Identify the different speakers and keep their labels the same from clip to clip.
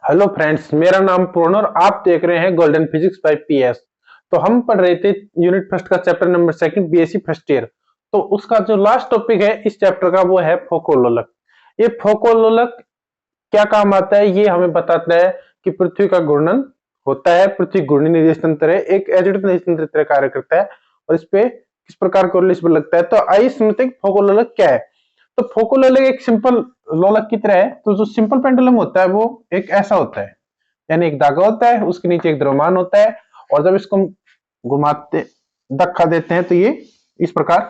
Speaker 1: Hello friends, मेरा नाम पूर्ण और आप देख रहे हैं गोल्डन फिजिक्स बाय पीएस। तो हम पढ़ रहे थे यूनिट फर्स्ट का chapter number second BSc first year. तो उसका जो लास्ट टॉपिक है इस चैप्टर का वो है फोकोलोलक। ये फोकोलोलक क्या काम आता है ये हमें बताता है कि पृथ्वी का घूर्णन होता है। पृथ्वी घूर्णी निर्देश तंत्र है, एक एजेंट निर्देश तंत्र की तरह कार्य करता है और इस पे किस प्रकार कोरिलेशन बल लगता है। तो आइए समझते हैं फोकोलोलक क्या है। तो फोकोलोलक एक सिंपल लोलक की तरह है। तो जो सिंपल पेंडुलम होता है वो एक ऐसा होता है, यानी एक धागा होता है, उसके नीचे एक द्रव्यमान होता है और जब इसको हम घुमाते धक्का देते हैं तो ये इस प्रकार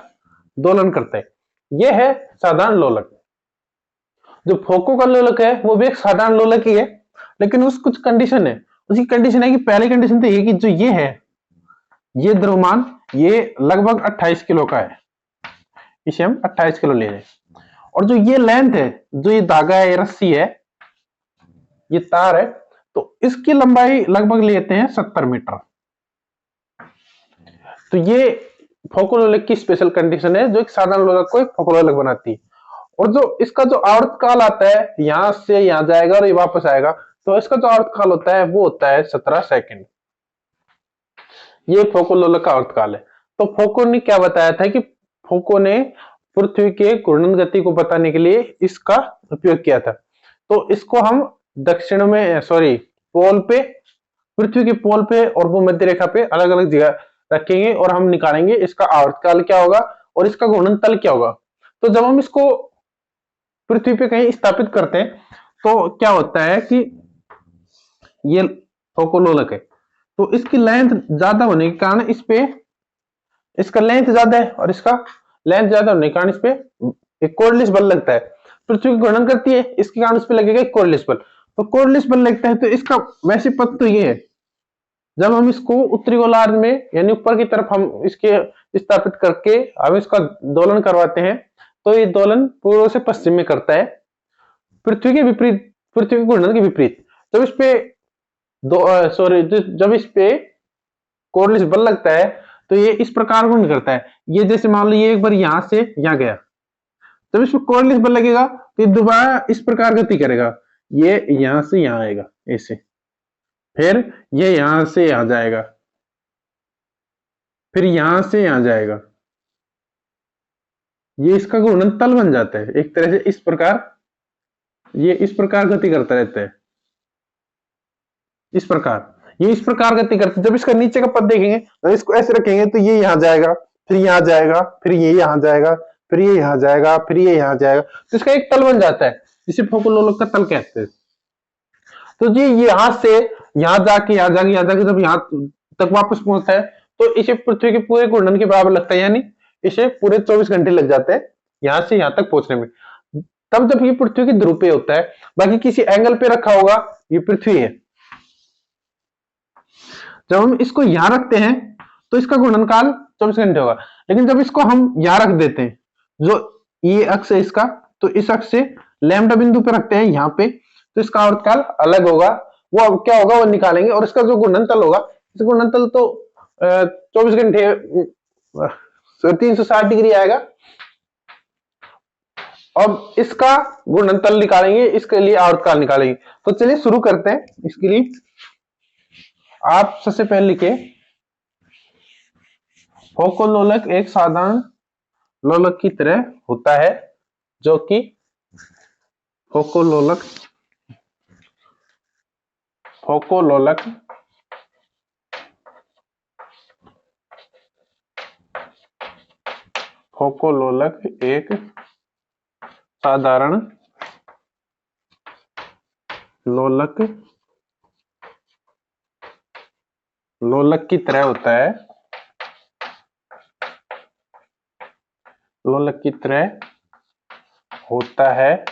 Speaker 1: दोलन करता है। ये है साधारण लोलक। जो फोको का लोलक है वो भी एक साधारण लोलक ही है, लेकिन उस कुछ कंडीशन है। उसकी कंडीशन है कि पहली कंडीशन तो ये कि जो ये है, ये द्रव्यमान ये लगभग 28 किलो का है, इसे हम 28 किलो ले रहे हैं। और जो ये लेंथ है, जो ये धागा है, ये रस्सी है, ये तार है, तो इसकी लंबाई लगभग लेते हैं 70 मीटर। तो ये फोकोलोलक की स्पेशल कंडीशन है जो एक साधारण लोलक को एक फोकोलोलक बनाती है। और जो इसका जो आवर्तकाल आता है, यहां से यहां जाएगा और ये वापस आएगा, तो इसका जो आवर्तकाल होता है वो होता है 17 सेकंड। ये फोकोलोलक का आवर्तकाल है। तो फोको ने क्या बताया था कि फोको ने पृथ्वी के घूर्णन गति को बताने के लिए इसका उपयोग किया था। तो इसको हम दक्षिण में पोल पे, पृथ्वी के पोल पे और भूमध्य रेखा पे अलग अलग जगह रखेंगे और हम निकालेंगे इसका आवर्तकाल क्या होगा और इसका घूर्णन तल क्या होगा। तो जब हम इसको पृथ्वी पे कहीं स्थापित करते हैं तो क्या होता है कि ये फोकोलोलक है, तो इसकी लेंथ ज्यादा होने के कारण इस पे, इसका लेंथ ज्यादा है और इसका लेंथ ज्यादा होने के कारण इस पे एक कोर्लिस बल लगता है। पृथ्वी की घूर्णन करती है, इसके कारण इस पे लगेगा एक कोर्लिस बल। तो कोर्लिस बल लगता है तो इसका वैसे पथ तो ये है, जब हम इसको उत्तरी गोलार्ध में यानी ऊपर की तरफ हम इसके स्थापित करके हम इसका दोलन करवाते हैं, तो ये दोलन पूर्व से पश्चिम में करता है, पृथ्वी के विपरीत, पृथ्वी के घूर्णन के विपरीत। जब इस पे जब इस पे कोर्लिस बल लगता है तो ये इस प्रकार घूर्णन करता है। ये जैसे मान लो ये एक बार यहां से यहां गया, जब इसमें कोर्लिस बल लगेगा तो ये दोबारा इस प्रकार गति करेगा, ये यहां से यहां आएगा ऐसे, फिर ये यहां से यहां जाएगा, फिर यहां से यहां जाएगा। ये इसका घूर्णन तल बन जाता है एक तरह से। इस प्रकार ये इस प्रकार गति करता रहता है, इस प्रकार ये इस प्रकार गति करता है। जब इसका नीचे का पद देखेंगे, जब इसको ऐसे रखेंगे तो ये यहां जाएगा, फिर यहां जाएगा, फिर ये यहां जाएगा, फिर ये यहां जाएगा, फिर ये यहां जाएगा, तो इसका एक तल बन जाता है जिसे फोकोलोलक का तल कहते हैं। तो जी यहां से यहां जाके यहां जाके यहां जाके जब यहां तक वापस पहुंचता है तो इसे पृथ्वी के पूरे घूर्णन के बराबर लगता है, यानी इसे पूरे 24 घंटे लग जाते हैं यहां से यहां तक पहुंचने में। तब जब ये पृथ्वी के ध्रुव पे होता है, बाकी किसी एंगल पे रखा होगा, ये पृथ्वी है। जब हम इसको यहां रखते हैं तो इसका घूर्णन काल 24 घंटे होगा, लेकिन जब इसको हम यहां रख देते हैं, जो ये अक्ष है इसका, तो इस अक्ष से लैम्डा बिंदु पे रखते हैं यहाँ पे, तो इसका आवर्तकाल अलग होगा। वो अब क्या होगा वो निकालेंगे और इसका जो घूर्णन तल होगा, इस घूर्णन तल तो 24 घंटे 360 डिग्री आएगा। अब इसका घूर्णन तल निकालेंगे, इसके लिए आवर्तकाल निकालेंगे। तो चलिए शुरू करते हैं। इसके लिए आप सबसे पहले लिखे फोकोलोलक एक साधारण लोलक की तरह होता है, जो कि फोकोलोलक फोकोलोलक फोकोलोलक एक साधारण लोलक लोलक की तरह होता है, लोलक की तरह होता है,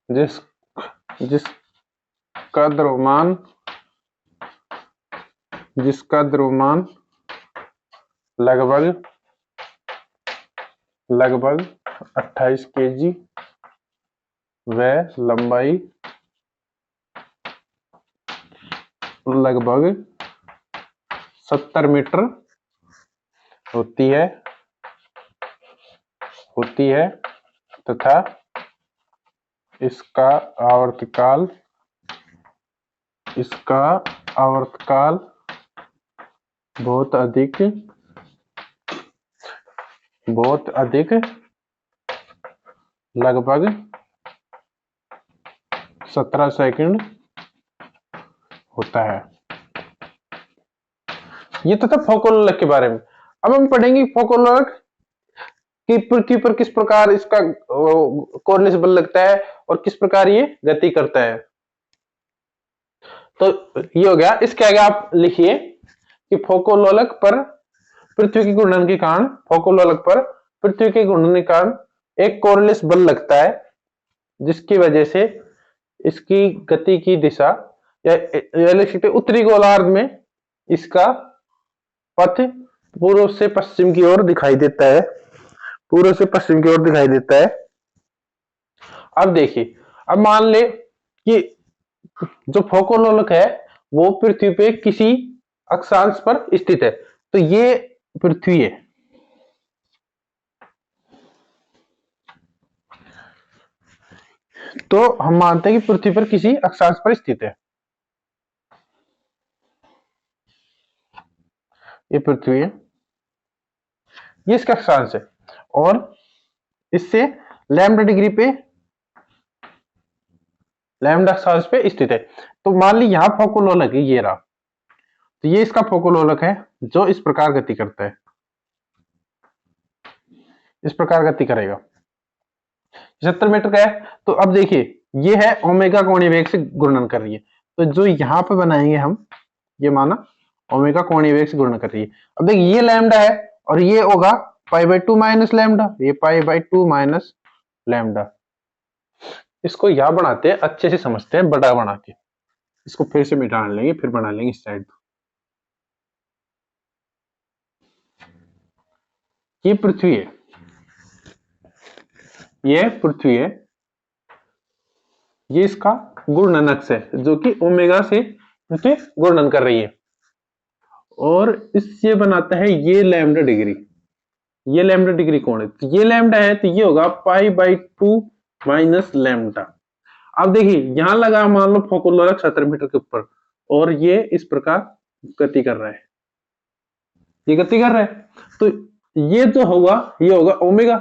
Speaker 1: जिस जिसका द्रव्यमान लगभग 28 केजी व लंबाई लगभग 70 मीटर होती है तथा इसका आवर्तकाल इसका आवर्तकाल बहुत अधिक लगभग 17 सेकंड होता है। ये तो था फोकोलोलक के बारे में। अब हम पढ़ेंगे फोकोलोलक कि पृथ्वी पर किस प्रकार इसका कोरलेस बल लगता है और किस प्रकार ये गति करता है। तो ये हो गया। इसके आगे आप लिखिए कि फोकोलोलक पर पृथ्वी के घूर्णन के कारण एक कोरलेस बल लगता है, जिसकी वजह से इसकी गति की दिशा या लिख सकते उत्तरी गोलार्ध में इसका पथ पूर्व से पश्चिम की ओर दिखाई देता है। अब देखिए, अब मान ले कि जो फोकोलोलक है वो पृथ्वी पे किसी अक्षांश पर स्थित है। तो ये पृथ्वी है, तो हम मानते हैं कि पृथ्वी पर किसी अक्षांश पर स्थित है। ये पृथ्वी है, ये इसका अक्षांश है और इससे लैम्डा अक्षांश पे स्थित है। तो मान ली यहां फोकोलोलक है, ये रहा, तो ये इसका फोकोलोलक है जो इस प्रकार गति करता है, इस प्रकार गति करेगा। 70 मीटर का है। तो अब देखिए, ये है ओमेगा कोणीय वेग से घूर्णन कर रही है। तो जो यहां पे बनाएंगे हम, ये माना ओमेगा कोणीय वेग से घूर्णन कर रही है। अब देखिए, ये लैम्डा है और ये होगा π/2 माइनस लैम्डा, ये π/2 माइनस लैम्डा। इसको यहां बनाते हैं, अच्छे से समझते हैं, बड़ा बना के इसको फिर से मिटा लेंगे, फिर बना लेंगे इस साइड। ये पृथ्वी है, ये पृथ्वी है, ये इसका घूर्णन अक्ष है जो कि ओमेगा से पृथ्वी घूर्णन कर रही है। और इससे बनाता है ये लैम्डा डिग्री। ये लैम्डा डिग्री कौन है? तो ये लैम्डा है, तो ये होगा π/2 माइनस लैम्डा। अब देखिए, यहां लगा मान लो फोकोलोलक 70 मीटर के ऊपर और ये इस प्रकार गति कर रहा है, ये गति कर रहा है। तो ये जो होगा, ये होगा ओमेगा,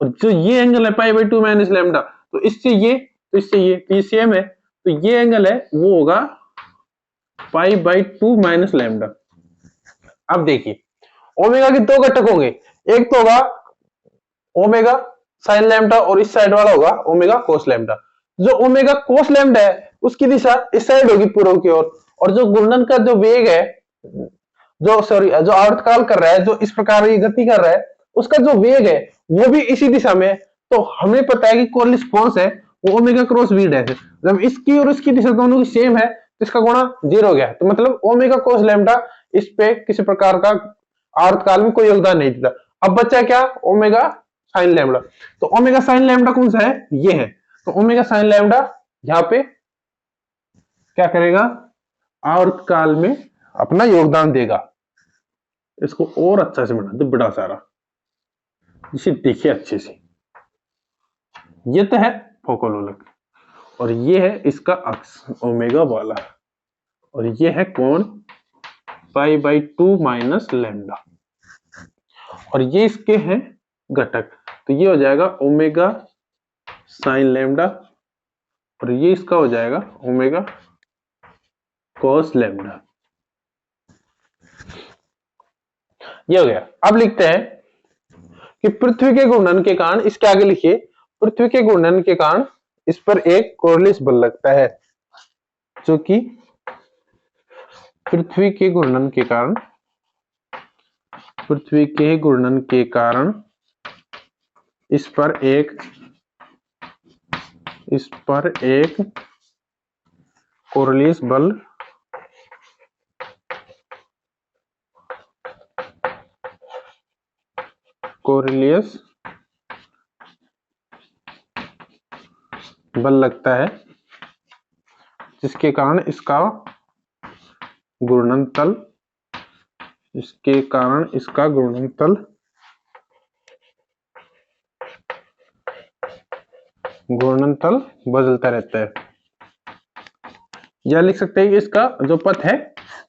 Speaker 1: और जो ये एंगल है π/2 माइनस लैम्डा, तो इससे ये, तो इससे ये सेम है, तो ये एंगल है वो होगा π/2 माइनस लैम्डा। अब देखिए, ओमेगा के दो घटक होंगे, एक तो होगा ओमेगा साइन लैम्डा और इस साइड वाला होगा ओमेगा कोस लैम्डा। जो ओमेगा कोस लैम्डा है उसकी दिशा इस साइड होगी पूर्व की ओर, और जो घूर्णन का जो वेग है, जो आवर्तकाल कर रहा है, जो इस प्रकार ये गति कर रहा है, उसका जो वेग है वो भी इसी दिशा में। तो हमें पता है कि कोरिलेस फोर्स है वो ओमेगा क्रॉस वी डैश है। जब इसकी और इसकी दिशा दोनों की सेम है तो इसका गुणा 0 हो गया, तो मतलब ओमेगा कोस लैम्डा इस पे किसी प्रकार का आवर्तकाल में कोई योगदान नहीं देता। अब बचा क्या? Omega sine lambda. तो ओमेगा साइन लैम्डा कौन सा है? ये है। तो ओमेगा साइन लैम्डा यहाँ पे क्या करेगा? आवर्तकाल में अपना योगदान देगा। इसको और अच्छा से बना दे, बड़ा सारा, इसे देखिए अच्छे से। ये तो है फोकोलोलक और ये है इसका अक्ष ओमेगा वाला, और ये है कोण π/2 माइनस लैम्डा, और ये इसके हैं घटक। तो ये हो जाएगा ओमेगा साइन लैम्डा और ये इसका हो जाएगा ओमेगा कोस लैम्डा। ये हो गया। अब लिखते हैं कि पृथ्वी के घूर्णन के कारण, इसके आगे लिखिए, पृथ्वी के घूर्णन के कारण इस पर एक कोरिलेस बल लगता है, जो कि पृथ्वी के घूर्णन के कारण इस पर एक कोरिलेस बल लगता है, जिसके कारण इसका घूर्णनतल घूर्णनतल बदलता रहता है, या लिख सकते हैं कि इसका जो पथ है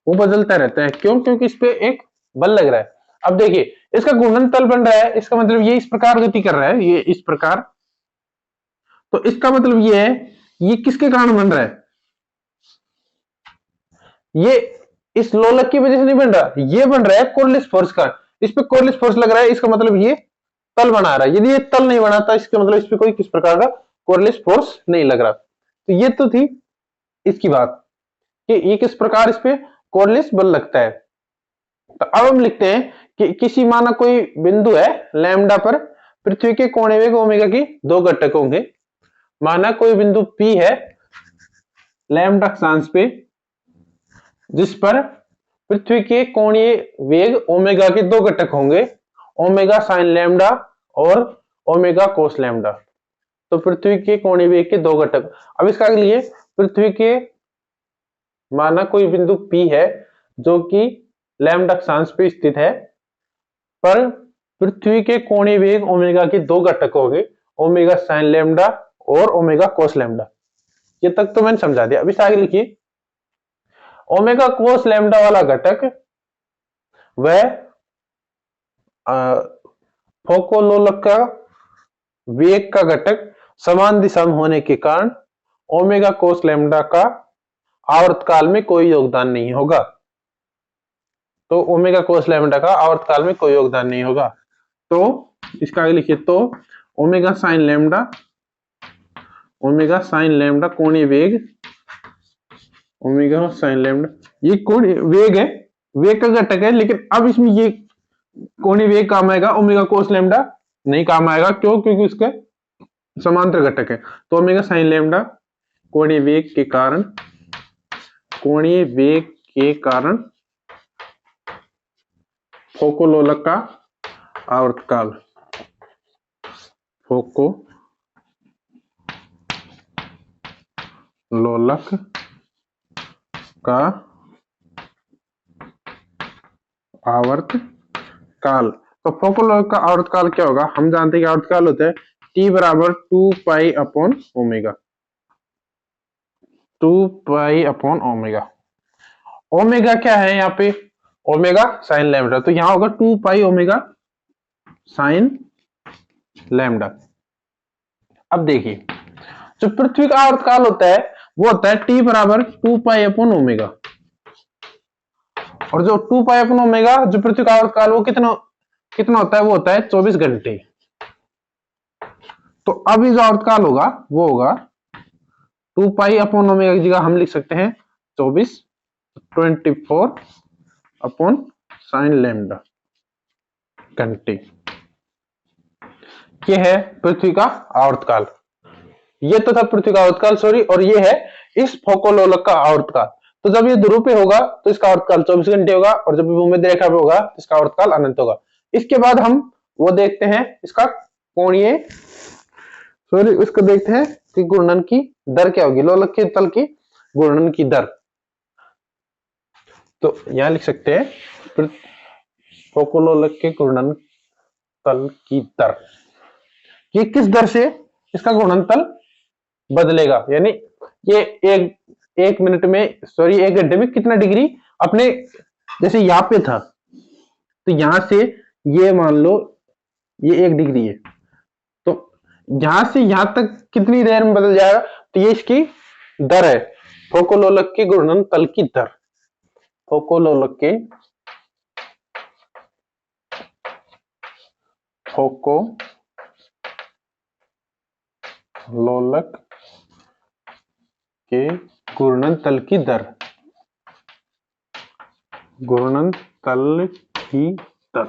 Speaker 1: वो बदलता रहता है। क्यों? क्योंकि इस पे एक बल लग रहा है। अब देखिए इसका घूर्णनतल बन रहा है, इसका मतलब ये इस प्रकार गति कर रहा है, ये इस प्रकार। तो इसका मतलब ये है, ये किसके कारण बन रहा है? ये इस लोलक की वजह से नहीं बन रहा, ये बन रहा है कोरलिस फोर्स का। इस पे कोरलिस फोर्स लग रहा है, इसका मतलब ये तल बना रहा है। यदि ये तल नहीं बनाता, इसका मतलब इस पे कोई किस प्रकार का कोरलिस फोर्स नहीं लग रहा। तो ये तो थी इसकी बात कि ये किस प्रकार इस पे कोरलिस बल लगता है। तो अब हम लिखते हैं कि किसी माना कोई बिंदु है लैम्डा पर, पृथ्वी के कोणीय वेग ओमेगा की दो घटक होंगे। माना कोई बिंदु P है लैम्डा अक्षांश पे, जिस पर पृथ्वी के कोणीय वेग ओमेगा के दो घटक होंगे, ओमेगा साइन लैम्डा और ओमेगा कोस लैम्डा। तो पृथ्वी के कोणीय वेग के दो घटक। अब इसका लिए पृथ्वी के माना कोई बिंदु P है जो कि लैम्डा अक्षांश पे स्थित है, पर पृथ्वी के कोणीय वेग ओमेगा के दो घटक होंगे, ओमेगा साइन लैम्डा और ओमेगा कोस लैम्डा। ये तक तो मैंने समझा दिया। अब इस आगे लिखिए, ओमेगा कोस लैम्डा वाला घटक वह फोकोलोलक का वेग का घटक समान दिशा में होने के कारण ओमेगा कोस लैम्डा का आवर्तकाल में कोई योगदान नहीं होगा। तो ओमेगा कोस लैम्डा का आवर्तकाल में कोई योगदान नहीं होगा। तो इसका आगे लिखिए, तो ओमेगा साइन लैम्डा कोणीय वेग, ओमेगा साइन लैम्डा ये कोणीय वेग है, वेग का घटक है। लेकिन अब इसमें ये कोणीय वेग काम आएगा, ओमेगा कोस लैम्डा नहीं काम आएगा। क्यों? क्योंकि उसके समांतर घटक है। तो ओमेगा साइन लैम्डा कोणीय वेग के कारण फोकोलोलक का आवर्तकाल, फोकोलोलक का आवर्तकाल। तो फोकोलोलक का आवर्तकाल क्या होगा? हम जानते हैं कि आवर्तकाल होता है T बराबर 2 pi upon omega, 2 pi upon omega. Omega क्या है यहाँ पे? Omega sine lambda. तो यहां होगा 2 पाई ओमेगा साइन लैम्डा। अब देखिए जो पृथ्वी का आवर्तकाल होता है वो होता है T बराबर 2 पाई अपॉन ओमेगा, और जो 2 पाई अपॉन ओमेगा जो पृथ्वी का आवर्तकाल वो कितना होता है? वो होता है 24 घंटे। तो अभी जो आवर्तकाल होगा वो होगा 2 पाई अपॉन ओमेगा की जगह हम लिख सकते हैं 24 अपॉन साइन लैम्डा घंटे। ये है पृथ्वी का आवर्तकाल। ये तो था पृथ्वी का आवर्तकाल, सॉरी, और ये है इस फोकोलोलक का आवर्तकाल। तो जब ये ध्रुव पे होगा तो इसका आवर्तकाल 24 घंटे होगा, और जब भूमध्य रेखा पे होगा तो इसका आवर्तकाल अनंत होगा। इसके बाद हम वो देखते हैं इसका कोणीय, सॉरी, उसको देखते हैं कि घूर्णन की दर क्या होगी, लोलक के तल की घूर्णन की दर। तो यहां लिख सकते हैं फोकोलोलक के घूर्णन तल की दर, ये किस दर से इसका घूर्णन तल बदलेगा, यानी ये एक मिनट में, सॉरी, एक घंटे में कितना डिग्री अपने, जैसे यहाँ पे था तो यहां से ये मान लो ये 1 डिग्री है, तो यहां से यहां तक कितनी देर में बदल जाएगा? तो ये इसकी दर है, फोकोलोलक के घूर्णन तल की दर। फोकोलोलक के घूर्णन तल की दर, घूर्णन तल की दर।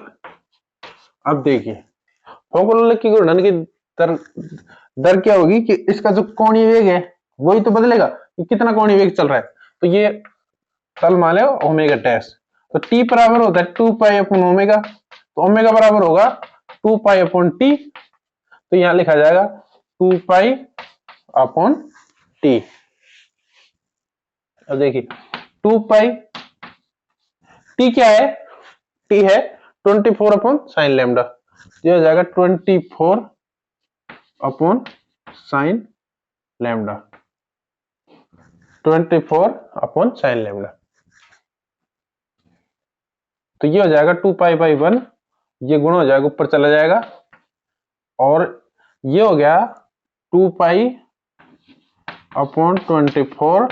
Speaker 1: अब देखिए फोकोलोलक की घूर्णन की दर क्या होगी कि इसका जो कोणीय वेग है वही तो बदलेगा कि कितना कोणीय वेग चल रहा है। तो ये तल मान लो ओमेगा डैश, तो टी बराबर होता है 2 पाई अपॉन ओमेगा, तो ओमेगा बराबर होगा 2 पाई अपॉन टी। तो यहां लिखा जाएगा 2 पाई अपॉन टी। अब देखिए 2 पाई टी क्या है? टी है 24 अपॉन साइन लैम्डा, ये हो जाएगा 24 upon sine lambda, 24/sin lambda. तो ये हो जाएगा 2π/1, ये गुण हो जाएगा ऊपर चला जाएगा, और ये हो गया 2π/24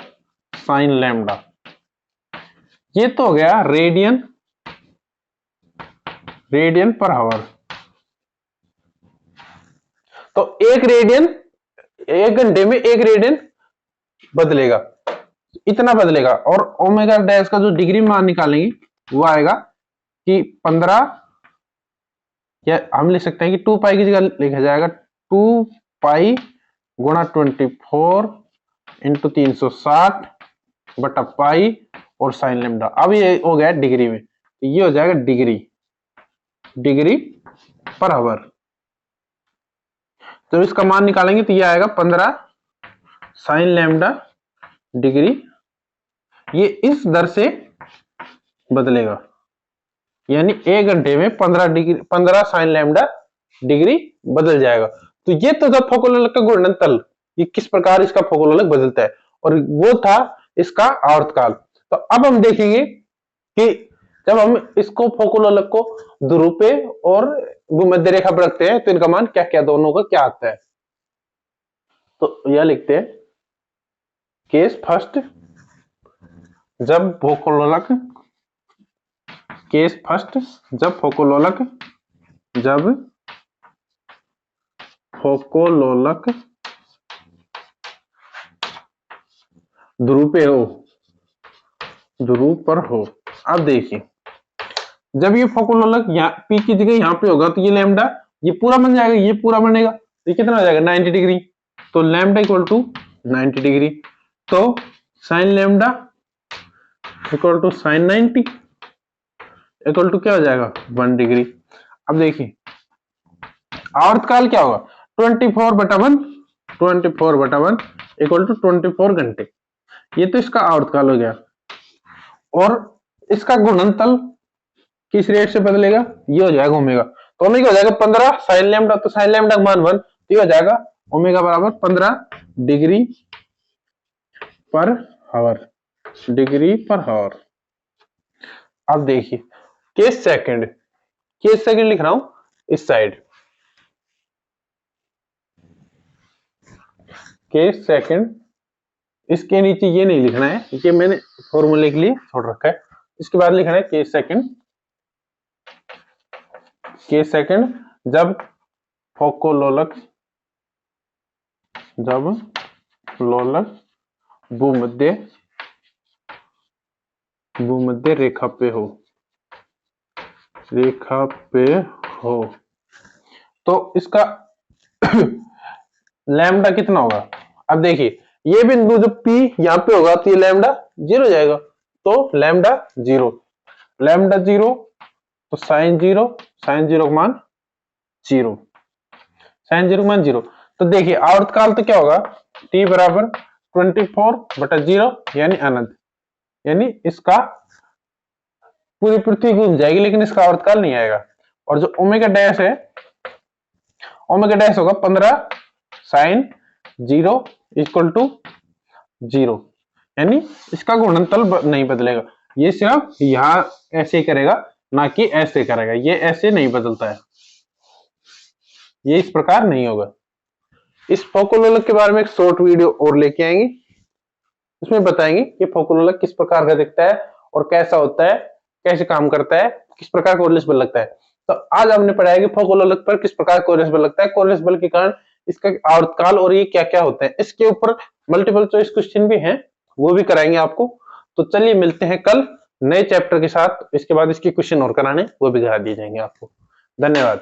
Speaker 1: sin लैम्डा। ये तो हो गया रेडियन पर हावर। तो एक रेडियन, 1 घंटे में 1 रेडियन बदलेगा, इतना बदलेगा। और ओमेगा डैश का जो डिग्री मान निकालेंगे वो आएगा कि 15, या हम लिख सकते हैं कि 2π की जगह लिखा जाएगा 2π गुणा 24 इंटू 360 बटा पाई और साइन लैम्डा। अब ये हो गया डिग्री में, तो ये हो जाएगा डिग्री पर हावर। तो इसका मान निकालेंगे तो ये आएगा 15 साइन लैम्डा डिग्री। ये इस दर से बदलेगा, यानी 1 घंटे में 15 साइन लैम्डा डिग्री बदल जाएगा। तो ये तो था फोकल का घूर्णन, ये किस प्रकार इसका फोकल बदलता है, और वो था इसका आवर्तकाल। तो अब हम देखेंगे कि जब हम इसको फोकल को ध्रुव पे और भूमध्य रेखा पर रखते हैं तो इनका मान क्या क्या, दोनों का क्या आता है। तो यह लिखते हैं केस फर्स्ट, जब फोकलोलक, केस फर्स्ट जब फोकलोलक ध्रुव पे हो, ध्रुव पर हो। अब देखिए जब ये फोकलोलक यहाँ पी की जगह यहाँ पे होगा तो ये लैम्डा ये पूरा बन जाएगा, ये पूरा बनेगा, तो ये कितना हो जाएगा 90 डिग्री। तो लैम्डा इक्वल टू 90 डिग्री, तो sine lambda equal to sine 90 equal to क्या हो जाएगा 1 डिग्री। अब देखिए आवर्तकाल क्या होगा 24/1 इक्वल टू 24 घंटे। ये तो इसका आवर्तकाल हो गया, और इसका गुणनफल किस रेट से बदलेगा, ये हो जाएगा ओमेगा। तो ओमेगा हो जाएगा 15 साइन लैम्डा, तो साइन लैम्डा का मान 1, तो ये हो जाएगा ओमेगा बराबर 15 डिग्री पर हावर, डिग्री पर हावर। अब देखिए केस सेकंड लिख रहा हूं इस साइड। केस सेकंड, इसके नीचे ये नहीं लिखना है, ये मैंने फॉर्मूले के लिए छोड़ रखा है। इसके बाद लिखना है केस सेकंड जब फोकलोलक भूमध्य रेखा पे हो, तो इसका लैम्डा कितना होगा। अब देखिए ये बिंदु जब P यहाँ पे होगा तो ये लैम्डा 0 जाएगा, तो लैम्डा 0 तो साइन 0 का मान 0, साइन 0 का मान 0। तो देखिए आवर्तकाल तो क्या होगा T बराबर 24/0 यानी अनंत, यानी इसका पूरी पृथ्वी घूम जाएगी लेकिन इसका आवर्तकाल नहीं आएगा। और जो ओमेगा डैश है, ओमेगा डैश होगा 15 साइन 0 इक्वल टू 0, यानी इसका गुणनफल नहीं बदलेगा, ये सिर्फ यहां ऐसे ही करेगा ना कि ऐसे करेगा, ये ऐसे नहीं बदलता है, ये इस प्रकार नहीं होगा। इस फोकलोलक के बारे में एक शॉर्ट वीडियो और लेके आएंगे, उसमें बताएंगे कि फोकलोलक किस प्रकार का दिखता है और कैसा होता है, कैसे काम करता है, किस प्रकार कोरिलेस बल लगता है। तो आज हमने पढ़ा है कि फोकलोलक पर किस प्रकार कोरिलेस बल लगता है, कोरिलेस बल के कारण इसका आवर्तकाल और ये क्या क्या होता है। इसके ऊपर मल्टीपल चॉइस क्वेश्चन भी हैं, वो भी कराएंगे आपको। तो चलिए मिलते हैं कल नए चैप्टर के साथ, इसके बाद इसके क्वेश्चन और कराने वो भी करा दिए जाएंगे आपको। धन्यवाद।